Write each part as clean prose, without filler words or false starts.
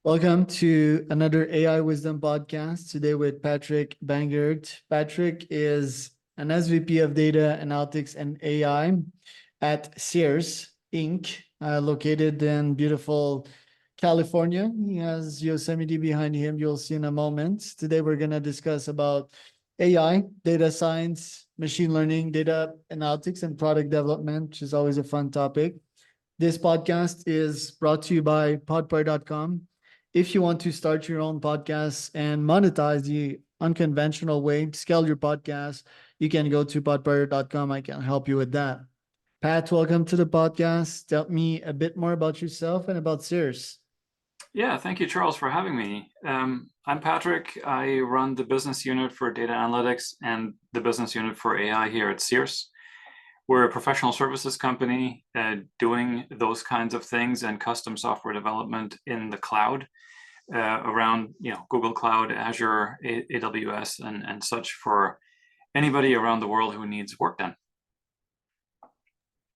Welcome to another AI Wisdom podcast today with Patrick Bangert. Patrick is an SVP of Data Analytics and AI at Searce Inc., located in beautiful California. He has Yosemite behind him. You'll see in a moment. Today, we're going to discuss about AI, data science, machine learning, data analytics, and product development, which is always a fun topic. This podcast is brought to you by podpar.com. If you want to start your own podcast and monetize the unconventional way, scale your podcast, you can go to podpar.com. I can help you with that. Pat, welcome to the podcast. Tell me a bit more about yourself and about Searce. Yeah, thank you, Charles, for having me. I'm Patrick. I run the business unit for data analytics and the business unit for AI here at Searce. We're a professional services company doing those kinds of things and custom software development in the cloud around Google Cloud, Azure, AWS, and such for anybody around the world who needs work done.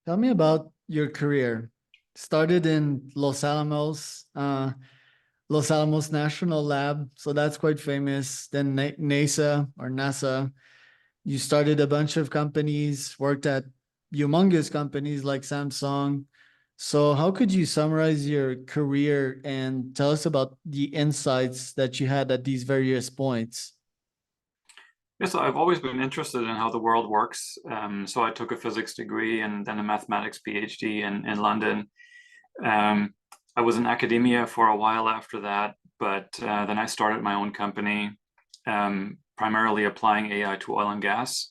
Tell me about your career. Started in Los Alamos National Lab, so that's quite famous. Then NASA. You started a bunch of companies, worked at humongous companies like Samsung. So how could you summarize your career and tell us about the insights that you had at these various points? Yeah, so I've always been interested in how the world works. So I took a physics degree and then a mathematics PhD in London. I was in academia for a while after that, but then I started my own company, primarily applying AI to oil and gas.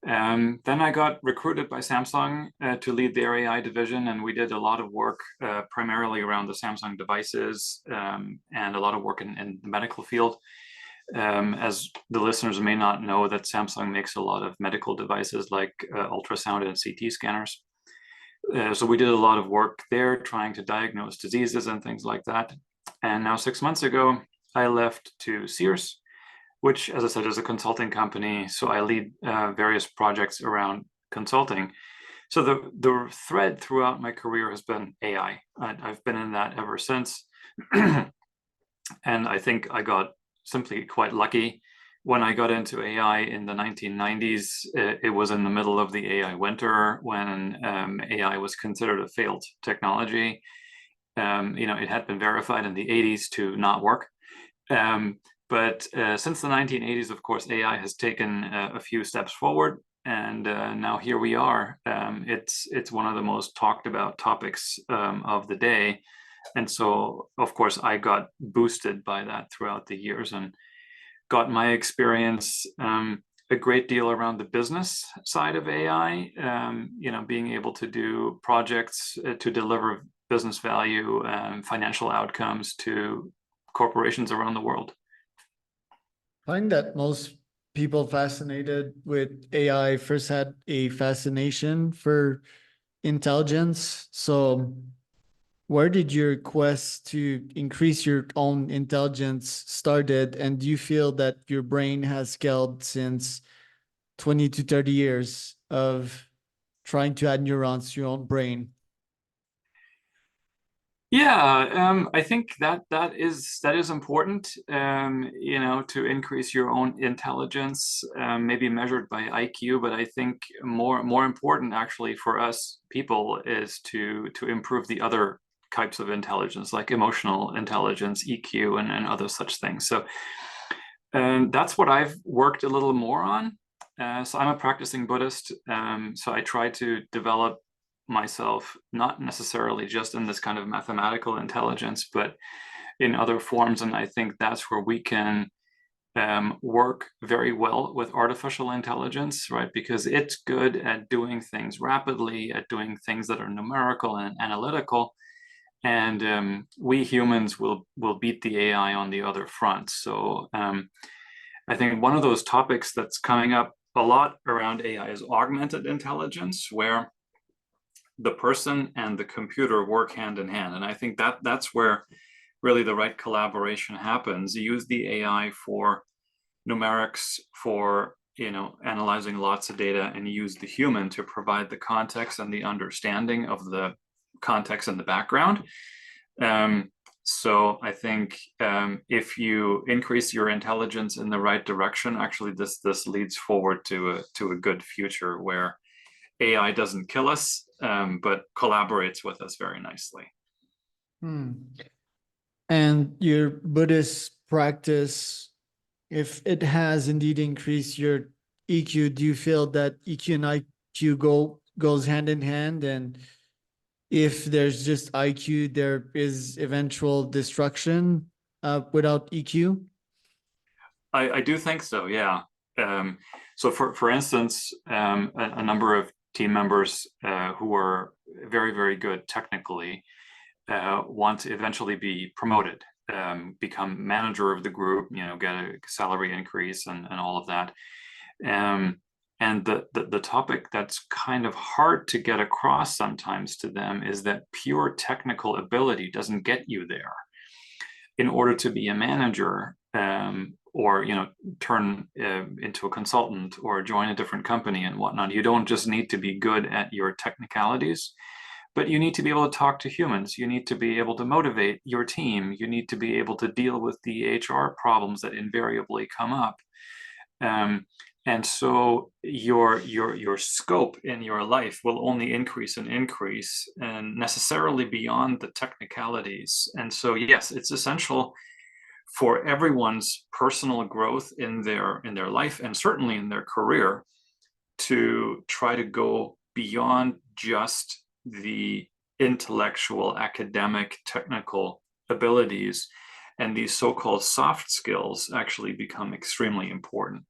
Then I got recruited by Samsung to lead their AI division, and we did a lot of work primarily around the Samsung devices and a lot of work in the medical field. As the listeners may not know, that Samsung makes a lot of medical devices like ultrasound and CT scanners. So we did a lot of work there trying to diagnose diseases and things like that. And now 6 months ago, I left to Searce, which, as I said, is a consulting company. So I lead various projects around consulting. So the thread throughout my career has been AI. I've been in that ever since. And I think I got simply quite lucky. When I got into AI in the 1990s, it was in the middle of the AI winter when AI was considered a failed technology. It had been verified in the 80s to not work. But since the 1980s, of course, AI has taken a few steps forward, and now here we are. It's one of the most talked about topics of the day. And so, of course, I got boosted by that throughout the years and got my experience a great deal around the business side of AI, being able to do projects to deliver business value and financial outcomes to corporations around the world. I find that most people fascinated with AI first had a fascination for intelligence. So where did your quest to increase your own intelligence started? And do you feel that your brain has scaled since 20 to 30 years of trying to add neurons to your own brain? Yeah, I think that is important, to increase your own intelligence, maybe measured by IQ. But I think more important actually for us people is to improve the other types of intelligence, like emotional intelligence, EQ, and other such things. So that's what I've worked a little more on. So I'm a practicing Buddhist, so I try to develop myself not necessarily just in this kind of mathematical intelligence, but in other forms. And I think that's where we can work very well with artificial intelligence, right? Because it's good at doing things rapidly, at doing things that are numerical and analytical. And we humans will beat the AI on the other front. So I think one of those topics that's coming up a lot around AI is augmented intelligence, where the person and the computer work hand in hand. And I think that's where really the right collaboration happens. You use the AI for numerics, for analyzing lots of data, and use the human to provide the context and the understanding of the context and the background. So I think if you increase your intelligence in the right direction, actually this leads forward to a good future where AI doesn't kill us, but collaborates with us very nicely. And your Buddhist practice, if it has indeed increased your EQ, do you feel that EQ and IQ goes hand in hand? And if there's just IQ, there is eventual destruction without EQ? I do think so, yeah. So for instance, a number of team members who are very, very good technically want to eventually be promoted, become manager of the group, get a salary increase and all of that. And the topic that's kind of hard to get across sometimes to them is that pure technical ability doesn't get you there. In order to be a manager, or turn into a consultant or join a different company and whatnot, you don't just need to be good at your technicalities, but you need to be able to talk to humans. You need to be able to motivate your team. You need to be able to deal with the HR problems that invariably come up. And so your scope in your life will only increase and increase, and necessarily beyond the technicalities. And so yes, it's essential for everyone's personal growth in their life and certainly in their career to try to go beyond just the intellectual, academic, technical abilities, and these so-called soft skills actually become extremely important,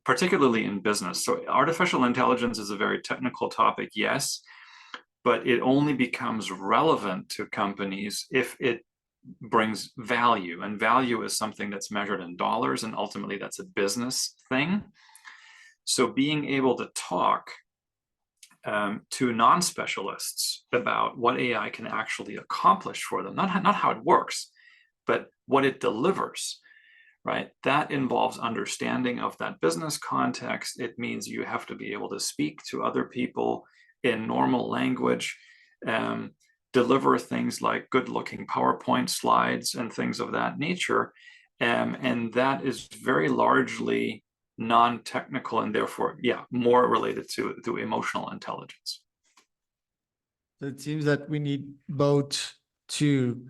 particularly in business. So artificial intelligence is a very technical topic, yes, but it only becomes relevant to companies if it brings value, and value is something that's measured in dollars, and ultimately that's a business thing. So being able to talk to non-specialists about what AI can actually accomplish for them, not how it works, but what it delivers, right? That involves understanding of that business context. It means you have to be able to speak to other people in normal language, deliver things like good-looking PowerPoint slides and things of that nature. And that is very largely non-technical and therefore, yeah, more related to emotional intelligence. So it seems that we need both to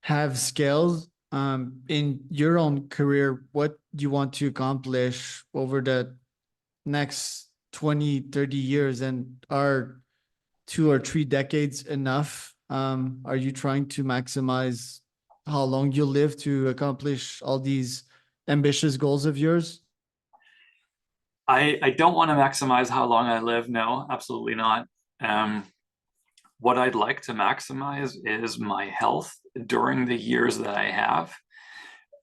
have skills. In your own career, what do you want to accomplish over the next 20, 30 years? And are 2 or 3 decades enough? Are you trying to maximize how long you live to accomplish all these ambitious goals of yours? I don't want to maximize how long I live. No, absolutely not. What I'd like to maximize is my health during the years that I have.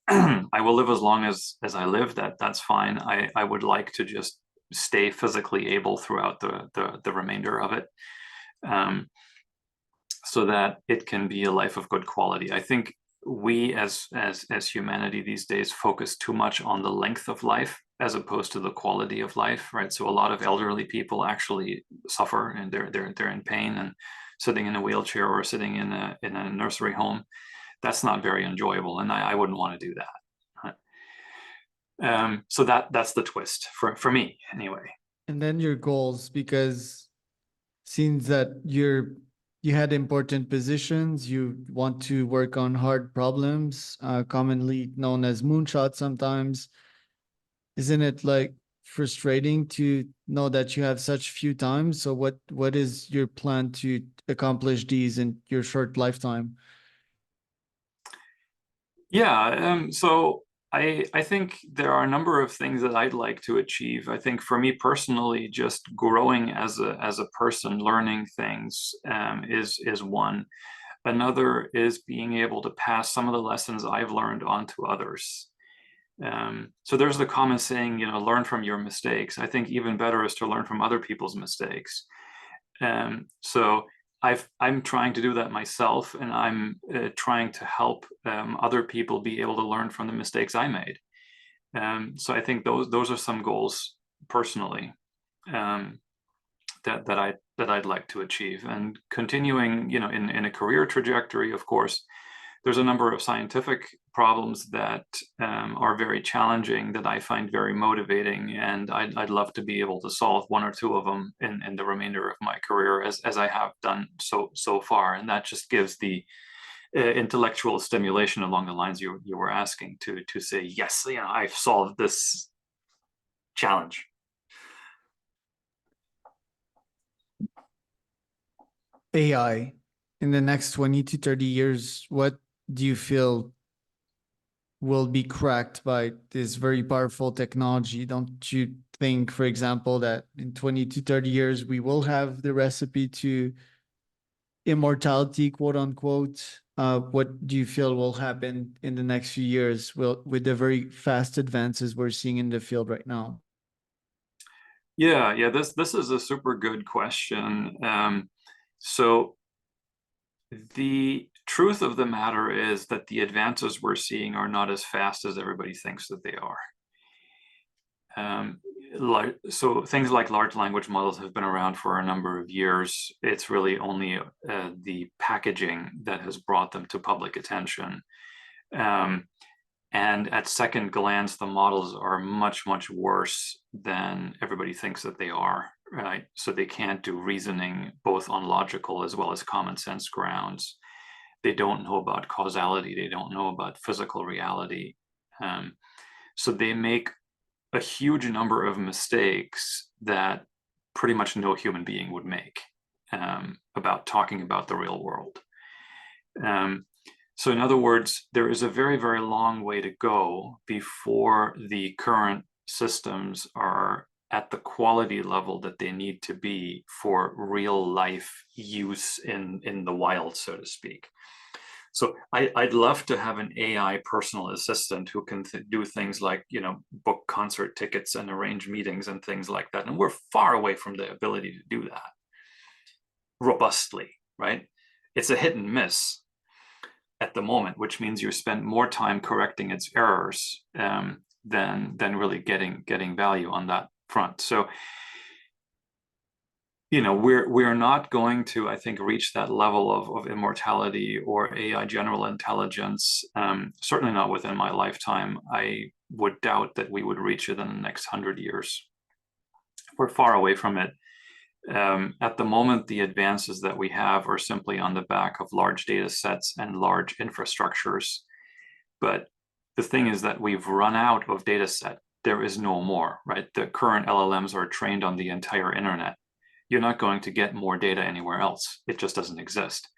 I will live as long as I live. That's fine. I would like to just stay physically able throughout the remainder of it, so that it can be a life of good quality. I think we as humanity these days focus too much on the length of life as opposed to the quality of life, right? So a lot of elderly people actually suffer, and they're in pain and sitting in a wheelchair or sitting in a nursery home. That's not very enjoyable, and I wouldn't want to do that. So that's the twist for me anyway. And then your goals, because seems that you had important positions, you want to work on hard problems, commonly known as moonshot sometimes. Isn't it like frustrating to know that you have such few times? So what is your plan to accomplish these in your short lifetime? Yeah, so I think there are a number of things that I'd like to achieve. I think for me personally, just growing as a person, learning things is one. Another is being able to pass some of the lessons I've learned on to others. So there's the common saying, learn from your mistakes. I think even better is to learn from other people's mistakes. So I'm trying to do that myself, and I'm trying to help other people be able to learn from the mistakes I made. So I think those are some goals personally. that I'd like to achieve. And continuing, in a career trajectory, of course, there's a number of scientific problems that are very challenging that I find very motivating, and I'd love to be able to solve one or two of them in the remainder of my career, as I have done so far. And that just gives the intellectual stimulation along the lines you were asking, to say, yes, I've solved this challenge. AI in the next 20 to 30 years, what do you feel will be cracked by this very powerful technology? Don't you think, for example, that in 20 to 30 years, we will have the recipe to immortality, quote unquote? What do you feel will happen in the next few years with the very fast advances we're seeing in the field right now? Yeah, this is a super good question. So the truth of the matter is that the advances we're seeing are not as fast as everybody thinks that they are. So things like large language models have been around for a number of years. It's really only the packaging that has brought them to public attention. And at second glance, the models are much, much worse than everybody thinks that they are, right? So they can't do reasoning both on logical as well as common sense grounds. They don't know about causality. They don't know about physical reality. So they make a huge number of mistakes that pretty much no human being would make about talking about the real world. So in other words, there is a very, very long way to go before the current systems are at the quality level that they need to be for real life use in the wild, so to speak. So I'd love to have an AI personal assistant who can do things like, book concert tickets and arrange meetings and things like that. And we're far away from the ability to do that robustly, right? It's a hit and miss at the moment, which means you spend more time correcting its errors than really getting value on that front. So, we're not going to, I think, reach that level of immortality or AI general intelligence, certainly not within my lifetime. I would doubt that we would reach it in the next 100 years. We're far away from it. At the moment, the advances that we have are simply on the back of large data sets and large infrastructures. But the thing is that we've run out of data set. There is no more, right? The current LLMs are trained on the entire internet. You're not going to get more data anywhere else. It just doesn't exist.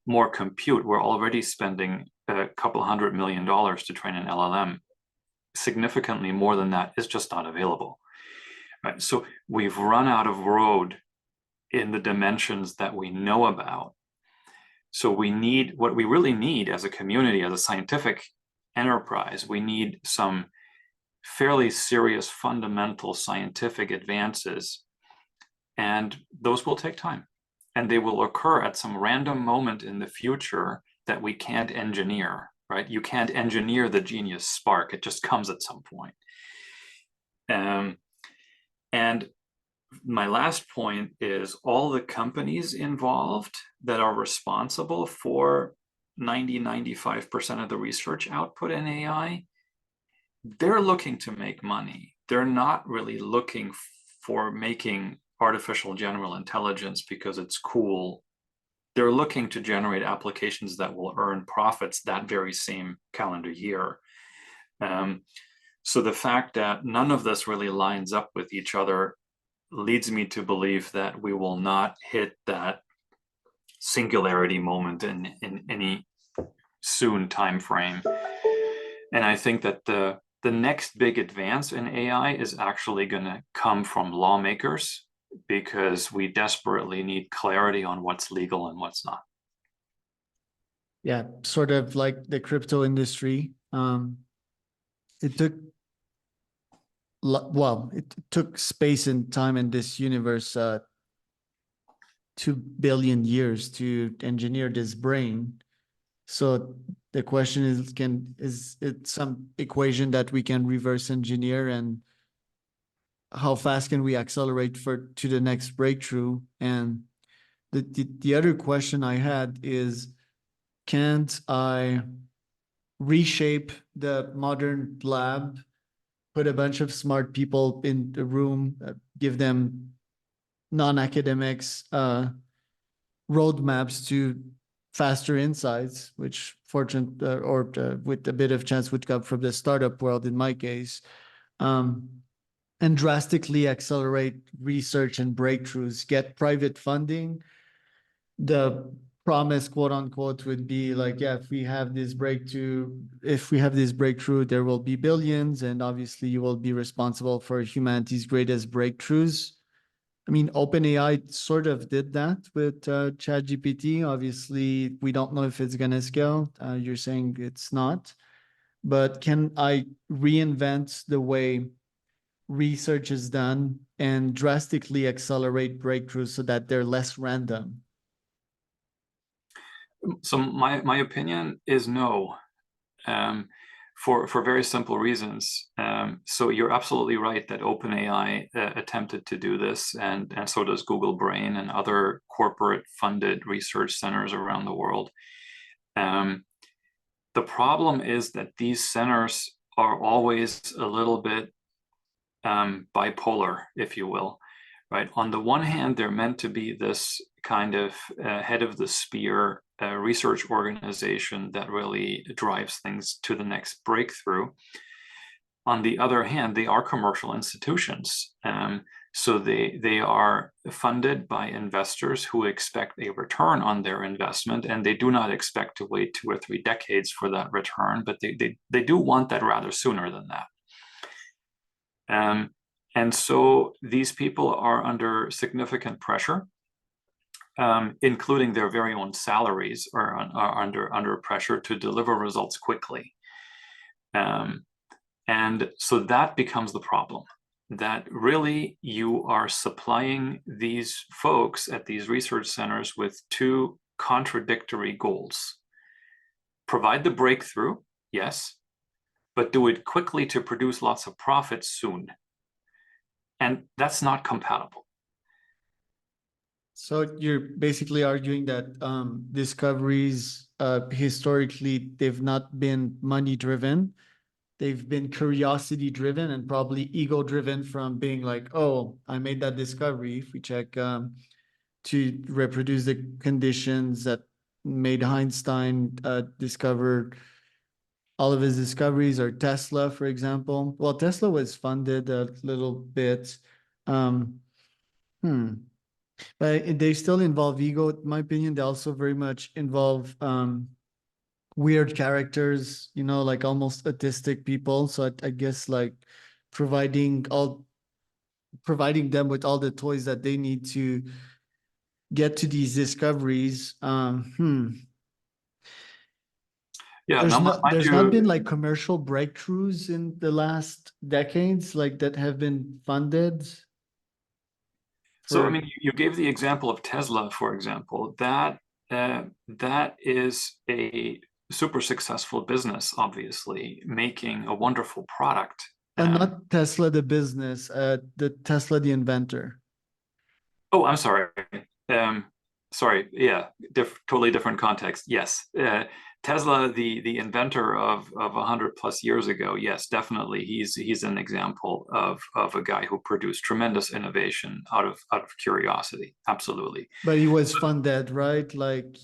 More compute, we're already spending a couple $100 million to train an LLM. Significantly more than that is just not available. Right? So we've run out of road in the dimensions that we know about. So what we really need as a community, as a scientific enterprise, we need some fairly serious fundamental scientific advances. And those will take time, and they will occur at some random moment in the future that we can't engineer, right? You can't engineer the genius spark. It just comes at some point. And my last point is all the companies involved that are responsible for 95% of the research output in AI, they're looking to make money. They're not really looking for making artificial general intelligence because it's cool. They're looking to generate applications that will earn profits that very same calendar year. So the fact that none of this really lines up with each other leads me to believe that we will not hit that singularity moment in any soon time frame. And I think that the next big advance in AI is actually going to come from lawmakers, because we desperately need clarity on what's legal and what's not. Yeah, sort of like the crypto industry. It took it took space and time in this universe 2 billion years to engineer this brain. So the question is it some equation that we can reverse engineer and how fast can we accelerate to the next breakthrough? And the other question I had is, can't I reshape the modern lab, put a bunch of smart people in the room, give them non-academics roadmaps to faster insights, which fortunate or with a bit of chance would come from the startup world in my case, um, and drastically accelerate research and breakthroughs, get private funding. The promise, quote unquote, would be like, yeah, if we have this breakthrough, there will be billions, and obviously you will be responsible for humanity's greatest breakthroughs. I mean, OpenAI sort of did that with ChatGPT. Obviously, we don't know if it's going to scale. You're saying it's not. But can I reinvent the way research is done and drastically accelerate breakthroughs so that they're less random? So my opinion is no, for very simple reasons. So you're absolutely right that OpenAI attempted to do this, and so does Google Brain and other corporate funded research centers around the world. The problem is that these centers are always a little bit bipolar, if you will, right? On the one hand, they're meant to be this kind of head of the spear research organization that really drives things to the next breakthrough. On the other hand, they are commercial institutions. So they are funded by investors who expect a return on their investment, and they do not expect to wait 2 or 3 decades for that return, but they do want that rather sooner than that. And so these people are under significant pressure, including their very own salaries are under pressure to deliver results quickly. And so that becomes the problem, that really you are supplying these folks at these research centers with two contradictory goals. Provide the breakthrough, yes, but do it quickly to produce lots of profits soon. And that's not compatible. So you're basically arguing that discoveries historically, they've not been money driven. They've been curiosity driven and probably ego driven from being like, oh, I made that discovery. If we check to reproduce the conditions that made Einstein discover all of his discoveries, or Tesla, for example. Well, Tesla was funded a little bit. Um, But they still involve ego, in my opinion. They also very much involve weird characters, like almost autistic people. So I guess like providing them with all the toys that they need to get to these discoveries. Yeah, There's now not mind there's not you, been like commercial breakthroughs in the last decades like that have been funded so I for. mean, you gave the example of Tesla, for example. That is a super successful business, obviously, making a wonderful product. Not Tesla the business, the Tesla the inventor. Oh, I'm sorry. Sorry, yeah, totally different context. Yes, Tesla, the inventor of 100+ years ago. Yes, definitely, he's an example of a guy who produced tremendous innovation out of curiosity. Absolutely. But he was funded, right? Like,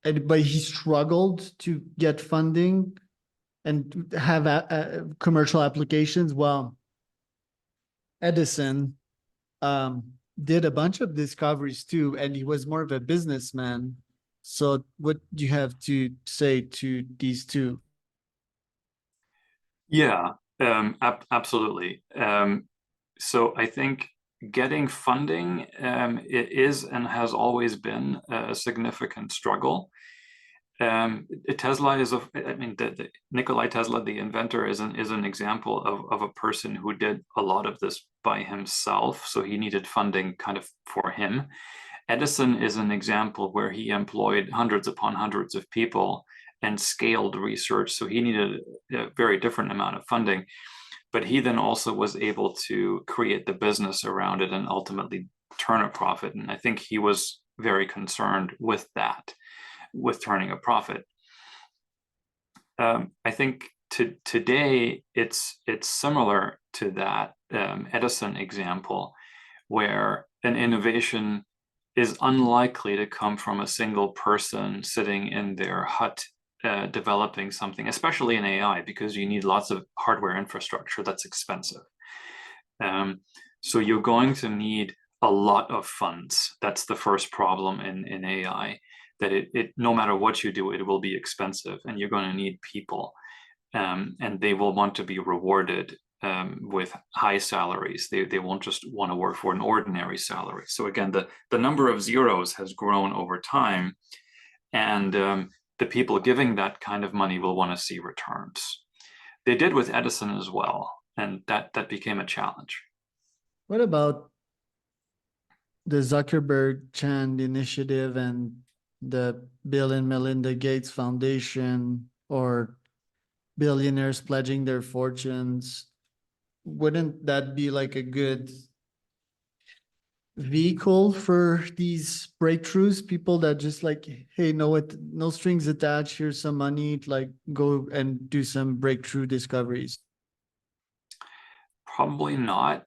but he struggled to get funding and have commercial applications. Well, Edison did a bunch of discoveries too, and he was more of a businessman. So, what do you have to say to these two? Yeah, absolutely. So I think getting funding it is and has always been a significant struggle. Tesla is I mean, Nikolai Tesla, the inventor, is an example of a person who did a lot of this by himself. So he needed funding kind of for him. Edison is an example where he employed hundreds upon hundreds of people and scaled research. So he needed a very different amount of funding. but he then also was able to create the business around it and ultimately turn a profit. And I think he was very concerned with that, with turning a profit. I think today it's similar to that Edison example, where an innovation is unlikely to come from a single person sitting in their hut developing something, especially in AI, because you need lots of hardware infrastructure that's expensive. So you're going to need a lot of funds. That's the first problem in AI, that it no matter what you do, it will be expensive, and you're going to need people, and they will want to be rewarded with high salaries. They won't just want to work for an ordinary salary. So again, the number of zeros has grown over time, and the people giving that kind of money will want to see returns. They did with Edison as well, and that became a challenge. What about the Zuckerberg Chan initiative and the Bill and Melinda Gates Foundation, or billionaires pledging their fortunes? Wouldn't that be like a good vehicle for these breakthroughs? People that just like, hey, no strings attached, here's some money, like go and do some breakthrough discoveries. Probably not.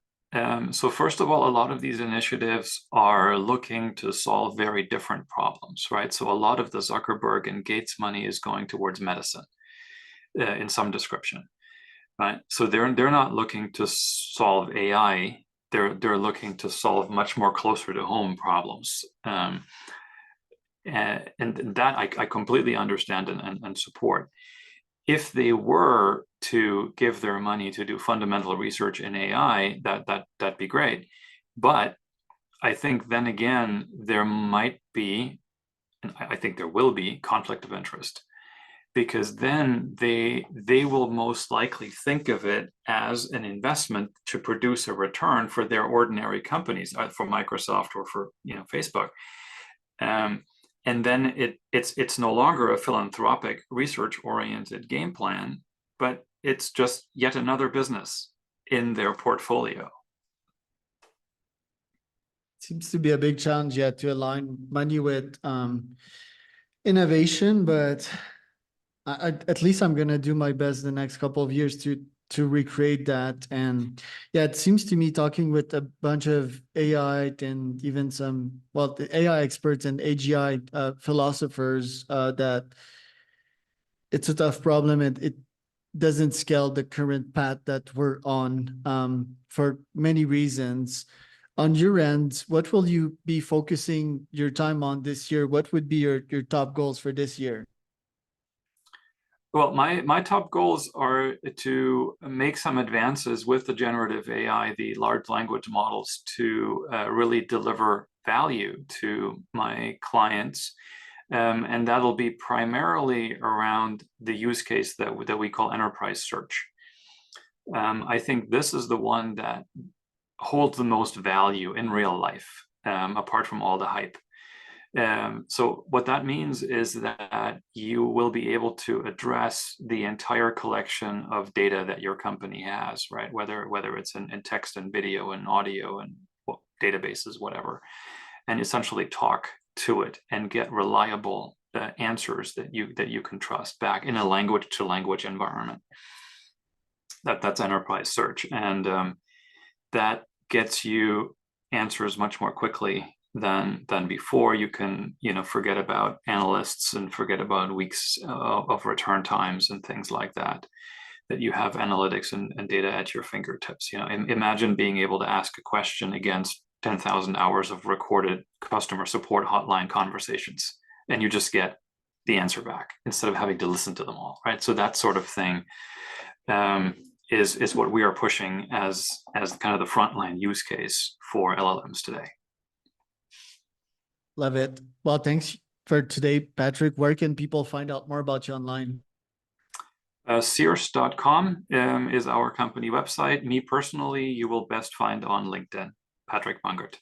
So first of all, a lot of these initiatives are looking to solve very different problems, right? So a lot of the Zuckerberg and Gates money is going towards medicine in some description, right? So they're not looking to solve AI. They're looking to solve much more closer to home problems. And that I completely understand and support. If they were to give their money to do fundamental research in AI, that'd be great. But I think then again, there might be, and I think there will be, conflict of interest, because then they will most likely think of it as an investment to produce a return for their ordinary companies, for Microsoft or for Facebook. And then it's no longer a philanthropic, research-oriented game plan, but it's just yet another business in their portfolio. Seems to be a big challenge yet to align money with innovation, but at least I'm gonna do my best the next couple of years to recreate that. And yeah, it seems to me, talking with a bunch of AI and even some, well, the AI experts and AGI philosophers, that it's a tough problem, and it doesn't scale the current path that we're on, for many reasons. On your end, what will you be focusing your time on this year? What would be your top goals for this year? Well, my top goals are to make some advances with the generative AI, the large language models, to really deliver value to my clients. And that'll be primarily around the use case that we call enterprise search. I think this is the one that holds the most value in real life, apart from all the hype. So what that means is that you will be able to address the entire collection of data that your company has, right? Whether it's in text and video and audio and databases, whatever, and essentially talk to it and get reliable answers that you can trust back in a language-to-language environment. That's enterprise search, and that gets you answers much more quickly than before. You can forget about analysts and forget about weeks of return times and things like that. That you have analytics and data at your fingertips. Imagine being able to ask a question against 10,000 hours of recorded customer support hotline conversations, and you just get the answer back instead of having to listen to them all, right? So that sort of thing is what we are pushing as kind of the frontline use case for LLMs today. Love it. Well, thanks for today, Patrick. Where can people find out more about you online? Searce.com is our company website. Me personally, you will best find on LinkedIn, Patrick Bangert.